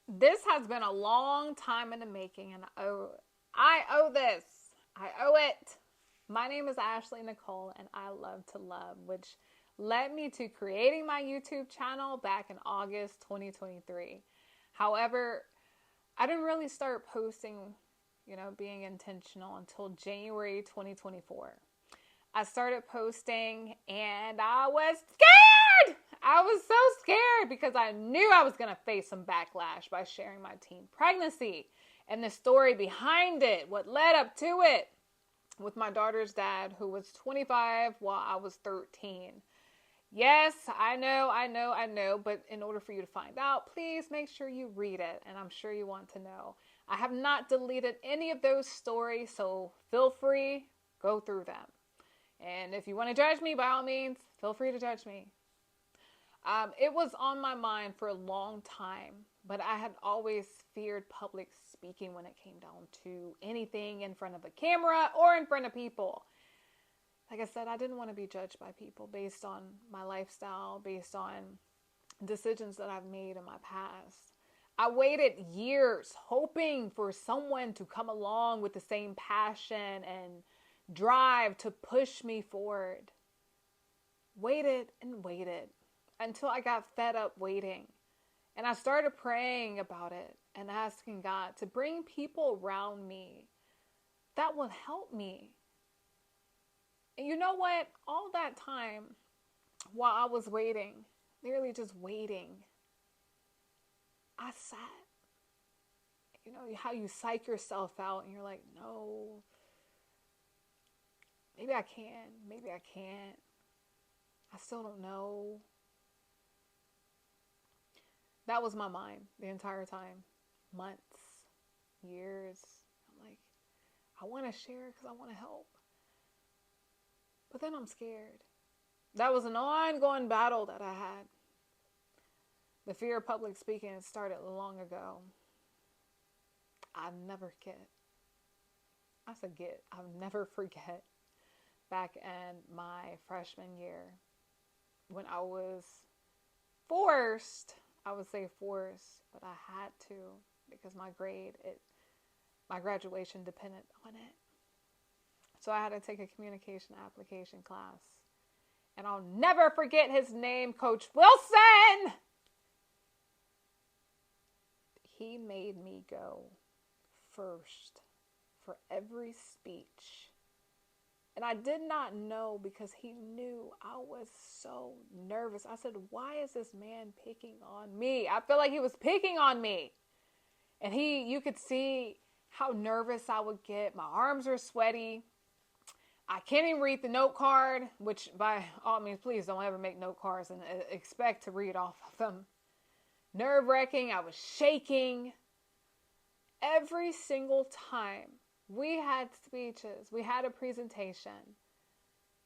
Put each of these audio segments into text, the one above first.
This has been a long time in the making, and I owe this. I owe it. My name is Ashley Nicole, and I love to love, which led me to creating my YouTube channel back in August 2023. However, I didn't really start posting, being intentional until January 2024. I started posting and I was scared. I was so scared because I knew I was going to face some backlash by sharing my teen pregnancy and the story behind it, what led up to it with my daughter's dad, who was 25 while I was 13. Yes, I know, but in order for you to find out, please make sure you read it, and I'm sure you want to know. I have not deleted any of those stories, so feel free, go through them. And if you want to judge me, by all means, feel free to judge me. It was on my mind for a long time, but I had always feared public speaking when it came down to anything in front of a camera or in front of people. Like I said, I didn't want to be judged by people based on my lifestyle, based on decisions that I've made in my past. I waited years hoping for someone to come along with the same passion and drive to push me forward. Waited and waited until I got fed up waiting. And I started praying about it and asking God to bring people around me that will help me. And you know what? All that time while I was waiting, nearly just waiting, I sat. You know how you psych yourself out and you're like, no, maybe I can, maybe I can't. I still don't know. That was my mind the entire time. Months, years. I'm like, I want to share because I want to help. But then I'm scared. That was an ongoing battle that I had. The fear of public speaking started long ago. I never forget. I said get. I'll never forget back in my freshman year when I was forced, I would say forced, but I had to because my graduation depended on it. So I had to take a communication application class. And I'll never forget his name, Coach Wilson. He made me go first for every speech. And I did not know because he knew I was so nervous. I said, why is this man picking on me? I feel like he was picking on me. And you could see how nervous I would get. My arms were sweaty. I can't even read the note card, which by all means, please don't ever make note cards and expect to read off of them. Nerve-wracking. I was shaking. Every single time we had speeches, we had a presentation,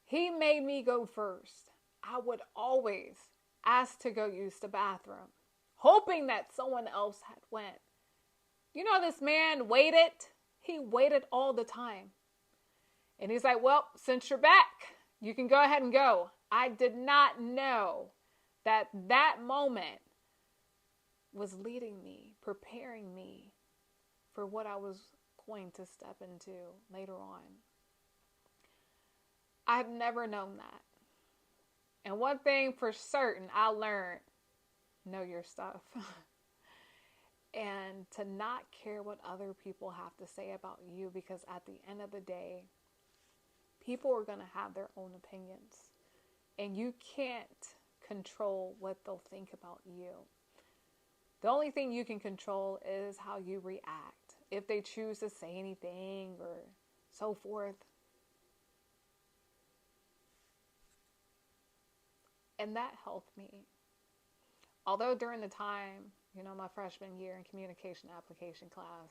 he made me go first. I would always ask to go use the bathroom, hoping that someone else had went. You know, this man waited. He waited all the time. And he's like, well, since you're back, you can go ahead and go. I did not know that moment was leading me, preparing me for what I was going to step into later on. I had never known that. And one thing for certain I learned, know your stuff. And to not care what other people have to say about you, because at the end of the day, people are going to have their own opinions. And you can't control what they'll think about you. The only thing you can control is how you react. If they choose to say anything or so forth. And that helped me. Although during the time, my freshman year in communication application class,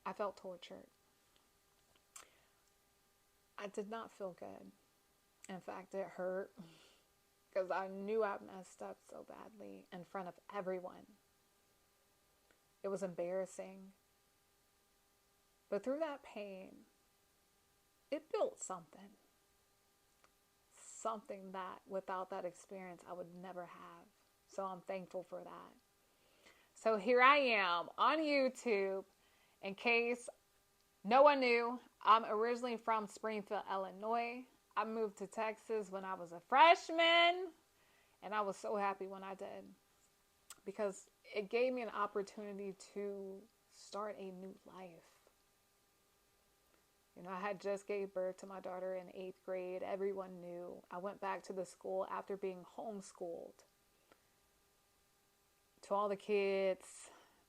I felt tortured. I did not feel good. In fact, it hurt because I knew I messed up so badly in front of everyone. It was embarrassing. But through that pain, it built something. Something that without that experience I would never have. So I'm thankful for that. So here I am on YouTube. In case no one knew, I'm originally from Springfield, Illinois. I moved to Texas when I was a freshman, and I was so happy when I did because it gave me an opportunity to start a new life. You know, I had just gave birth to my daughter in 8th grade. Everyone knew. I went back to the school after being homeschooled. To all the kids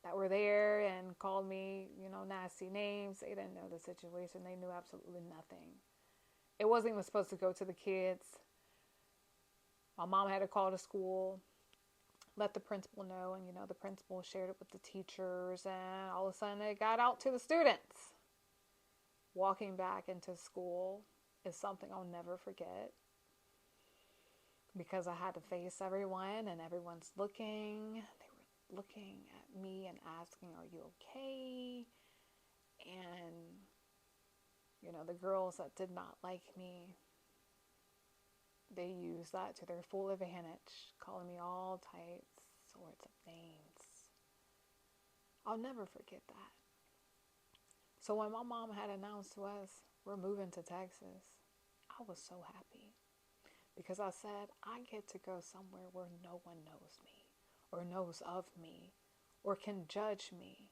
that were there and called me, you know, nasty names, they didn't know the situation. They knew absolutely nothing. It wasn't even supposed to go to the kids. My mom had to call the school, let the principal know, and, you know, the principal shared it with the teachers, and all of a sudden it got out to the students. Walking back into school is something I'll never forget because I had to face everyone and everyone's looking. They were looking at me and asking, "Are you okay?" And, you know, the girls that did not like me, they used that to their full advantage, calling me all sorts of names. I'll never forget that. So when my mom had announced to us, we're moving to Texas, I was so happy because I said, I get to go somewhere where no one knows me or knows of me or can judge me.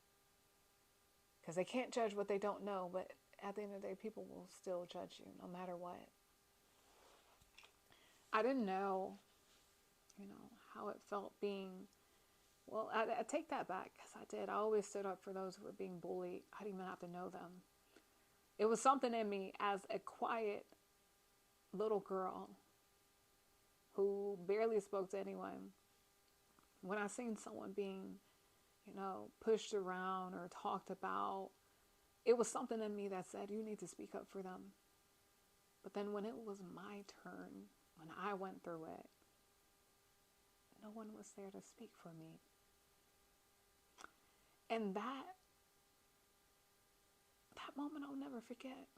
Because they can't judge what they don't know, but at the end of the day, people will still judge you no matter what. I didn't know, you know, how it felt being, well, I take that back because I did. I always stood up for those who were being bullied. I didn't even have to know them. It was something in me as a quiet little girl who barely spoke to anyone. When I seen someone being, you know, pushed around or talked about, it was something in me that said, you need to speak up for them. But then when it was my turn, when I went through it, no one was there to speak for me. And that moment I'll never forget.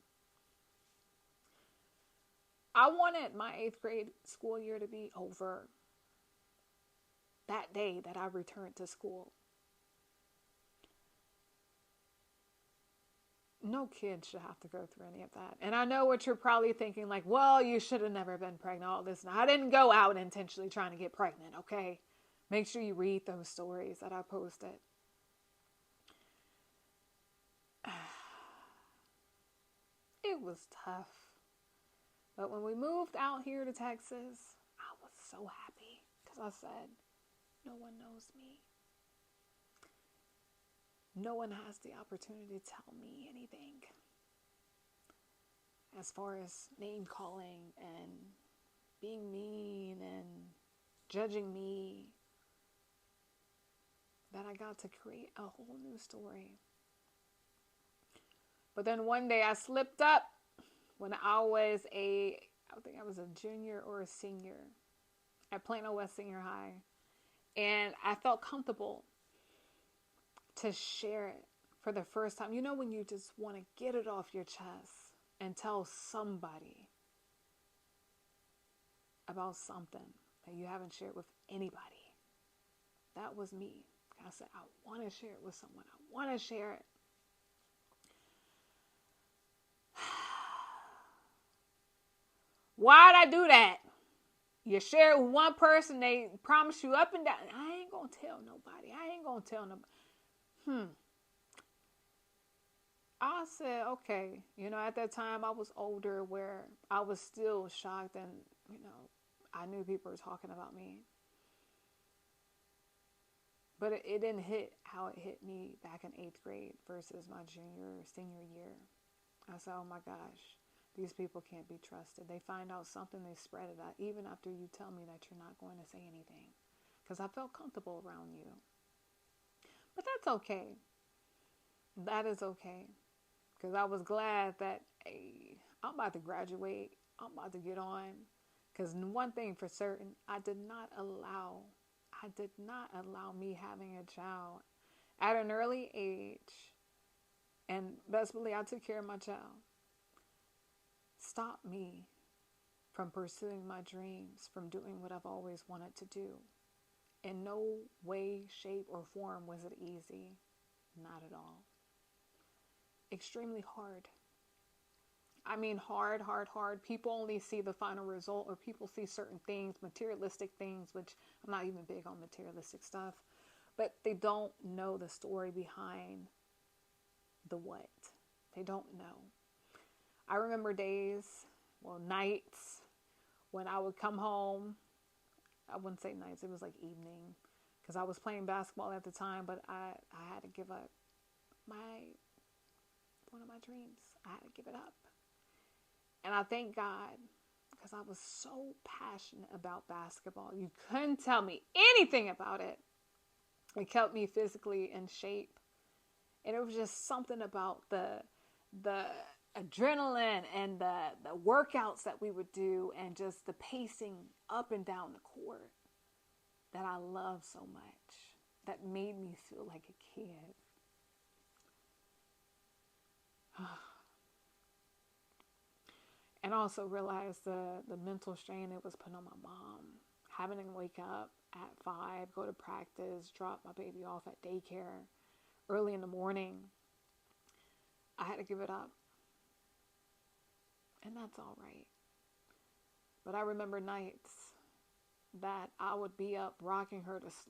I wanted my 8th grade school year to be over that day that I returned to school. No kid should have to go through any of that. And I know what you're probably thinking, like, well, you should have never been pregnant, all this. Now, I didn't go out intentionally trying to get pregnant, okay? Make sure you read those stories that I posted. It was tough. But when we moved out here to Texas, I was so happy because I said, no one knows me. No one has the opportunity to tell me anything as far as name calling and being mean and judging me. That I got to create a whole new story. But then one day I slipped up when I think I was a junior or a senior at Plano West Senior High. And I felt comfortable to share it for the first time. You know, when you just want to get it off your chest and tell somebody about something that you haven't shared with anybody. That was me. I said, I want to share it with someone. I want to share it. Why'd I do that? You share it with one person, they promise you up and down. I ain't going to tell nobody. I said, okay. You know, at that time I was older where I was still shocked and, you know, I knew people were talking about me. But it didn't hit how it hit me back in 8th grade versus my junior or senior year. I said, oh my gosh, these people can't be trusted. They find out something, they spread it out, even after you tell me that you're not going to say anything. Because I felt comfortable around you. But that's okay. That is okay. Because I was glad that, hey, I'm about to graduate. I'm about to get on. Because one thing for certain, I did not allow me having a child at an early age, and best believe I took care of my child, stop me from pursuing my dreams, from doing what I've always wanted to do. In no way, shape, or form was it easy. Not at all. Extremely hard. I mean, hard, hard, hard. People only see the final result, or people see certain things, materialistic things, which I'm not even big on materialistic stuff, but they don't know the story behind the what. They don't know. I remember days, well, nights, when I would come home. I wouldn't say nights, it was like evening, because I was playing basketball at the time, but I had to give up my one of my dreams. I had to give it up. And I thank God, because I was so passionate about basketball. You couldn't tell me anything about it. It kept me physically in shape. And it was just something about the adrenaline and the workouts that we would do, and just the pacing up and down the court, that I love so much, that made me feel like a kid. And also realized the mental strain it was putting on my mom. Having to wake up at 5, go to practice, drop my baby off at daycare early in the morning. I had to give it up. And that's all right. But I remember nights that I would be up rocking her to sleep.